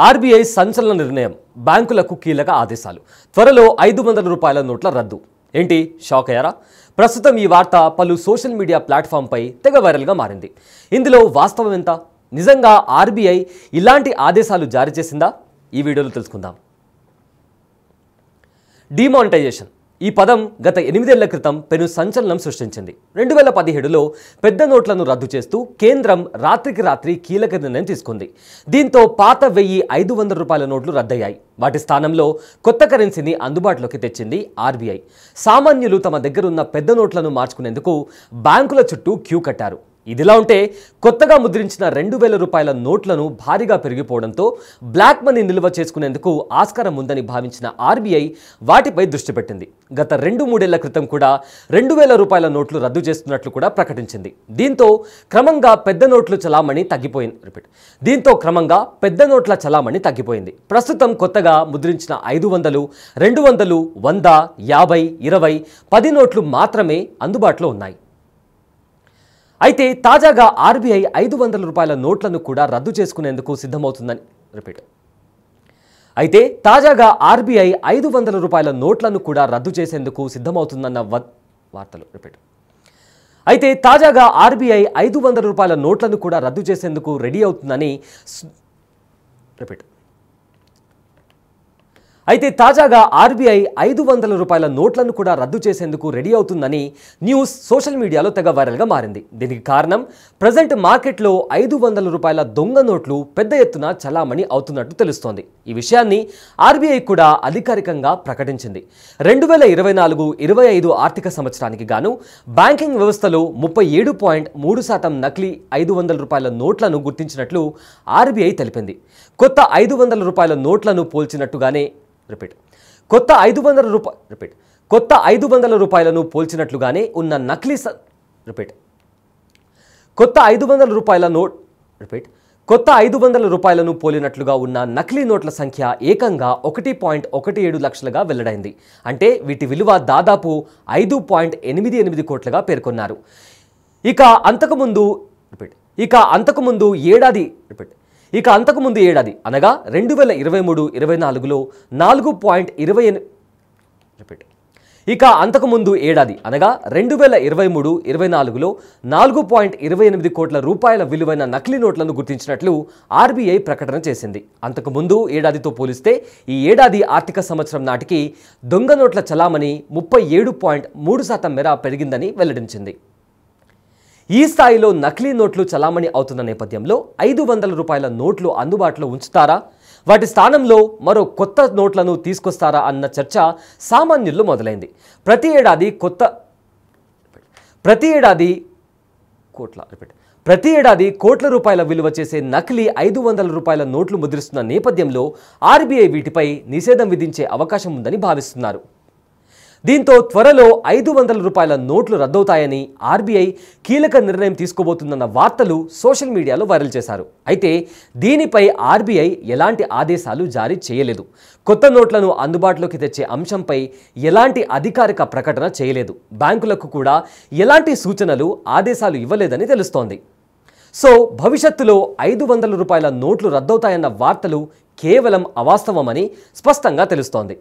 RBI సంచలన నిర్ణయం, బ్యాంకులకు కీలక ఆదేశాలు. త్వరలో 500 రూపాయల నోట్ల రద్దు. ఏంటి, షాక్ అయ్యారా? ప్రస్తుతం ఈ వార్త పలు సోషల్ మీడియా ప్లాట్ఫామ్పై తెగ వైరల్గా మారింది. ఇందులో వాస్తవం ఎంత? నిజంగా ఆర్బీఐ ఇలాంటి ఆదేశాలు జారీ చేసిందా? ఈ వీడియోలో తెలుసుకుందాం. డిమానిటైజేషన్ ఈ పదం గత 8 ఏళ్ల క్రితం పెను సంచలనం సృష్టించింది. 2017లో పెద్ద నోట్లను రద్దు చేస్తూ కేంద్రం రాత్రికి రాత్రి కీలక నిర్ణయం తీసుకుంది. దీంతో పాత 500 రూపాయల నోట్లు రద్దయ్యాయి. వాటి స్థానంలో కొత్త కరెన్సీని అందుబాటులోకి తెచ్చింది ఆర్బీఐ. సామాన్యులు తమ దగ్గరున్న పెద్ద నోట్లను మార్చుకునేందుకు బ్యాంకుల చుట్టూ క్యూ కట్టారు. ఇదిలా ఉంటే కొత్తగా ముద్రించిన 2000 రూపాయల నోట్లను భారీగా పెరిగిపోవడంతో బ్లాక్ మనీ నిల్వ చేసుకునేందుకు ఆస్కారం ఉందని భావించిన ఆర్బీఐ వాటిపై దృష్టి పెట్టింది. గత 2-3 ఏళ్ల క్రితం కూడా 2000 రూపాయల నోట్లు రద్దు చేస్తున్నట్లు కూడా ప్రకటించింది. దీంతో క్రమంగా పెద్ద నోట్ల చలామణి తగ్గిపోయింది. ప్రస్తుతం కొత్తగా ముద్రించిన 500, 200, 100, 50, 20, 10 నోట్లు మాత్రమే అందుబాటులో ఉన్నాయి. అయితే తాజాగా ఆర్బీఐ 500 రూపాయల నోట్లను కూడా రద్దు చేసుకునేందుకు సిద్ధమవుతుందని న్యూస్ సోషల్ మీడియాలో తెగ వైరల్గా మారింది. దీనికి కారణం ప్రజెంట్ మార్కెట్లో 500 రూపాయల దొంగ నోట్లు పెద్ద ఎత్తున చలామణి అవుతున్నట్టు తెలుస్తోంది. ఈ విషయాన్ని ఆర్బీఐ కూడా అధికారికంగా ప్రకటించింది. 2024-25 ఆర్థిక సంవత్సరానికి గాను బ్యాంకింగ్ వ్యవస్థలో 37.3% నకిలీ 500 రూపాయల నోట్లను గుర్తించినట్లు ఆర్బీఐ తెలిపింది. కొత్త 500 రూపాయల నోట్లను పోల్చినట్టుగానే కొత్త 500 రూపాయలను పోల్చినట్లుగానే ఉన్న నకిలీ కొత్త 500 రూపాయలను పోలినట్లుగా ఉన్న నకిలీ నోట్ల సంఖ్య ఏకంగా 1.17 లక్షలుగా వెల్లడైంది. అంటే వీటి విలువ దాదాపు 5.88 కోట్లుగా పేర్కొన్నారు. ఇక అంతకుముందు ఏడాది అనగా 2023-24లో 4.28 కోట్ల రూపాయల విలువైన నకిలీ నోట్లను గుర్తించినట్లు ఆర్బీఐ ప్రకటన చేసింది. అంతకుముందు ఏడాదితో పోలిస్తే ఈ ఏడాది ఆర్థిక సంవత్సరం నాటికి దొంగ నోట్ల చలామణి 37.3% మేర పెరిగిందని వెల్లడించింది. ఈ స్థాయిలో నకిలీ నోట్లు చలామణి అవుతున్న నేపథ్యంలో 500 రూపాయల నోట్లు అందుబాటులో ఉంచుతారా, వాటి స్థానంలో మరో కొత్త నోట్లను తీసుకొస్తారా అన్న చర్చ సామాన్యుల్లో మొదలైంది. ప్రతి ఏడాది కోట్ల రూపాయల విలువ చేసే నకిలీ 500 రూపాయల నోట్లు ముద్రిస్తున్న నేపథ్యంలో ఆర్బీఐ వీటిపై నిషేధం విధించే అవకాశం ఉందని భావిస్తున్నారు. దీంతో త్వరలో 500 రూపాయల నోట్లు రద్దవుతాయని ఆర్బీఐ కీలక నిర్ణయం తీసుకోబోతుందన్న వార్తలు సోషల్ మీడియాలో వైరల్ చేశారు. అయితే దీనిపై ఆర్బీఐ ఎలాంటి ఆదేశాలు జారీ చేయలేదు. కొత్త నోట్లను అందుబాటులోకి తెచ్చే అంశంపై ఎలాంటి అధికారిక ప్రకటన చేయలేదు. బ్యాంకులకు కూడా ఎలాంటి సూచనలు, ఆదేశాలు ఇవ్వలేదని తెలుస్తోంది. సో భవిష్యత్తులో 500 రూపాయల నోట్లు రద్దవుతాయన్న వార్తలు కేవలం అవాస్తవమని స్పష్టంగా తెలుస్తోంది.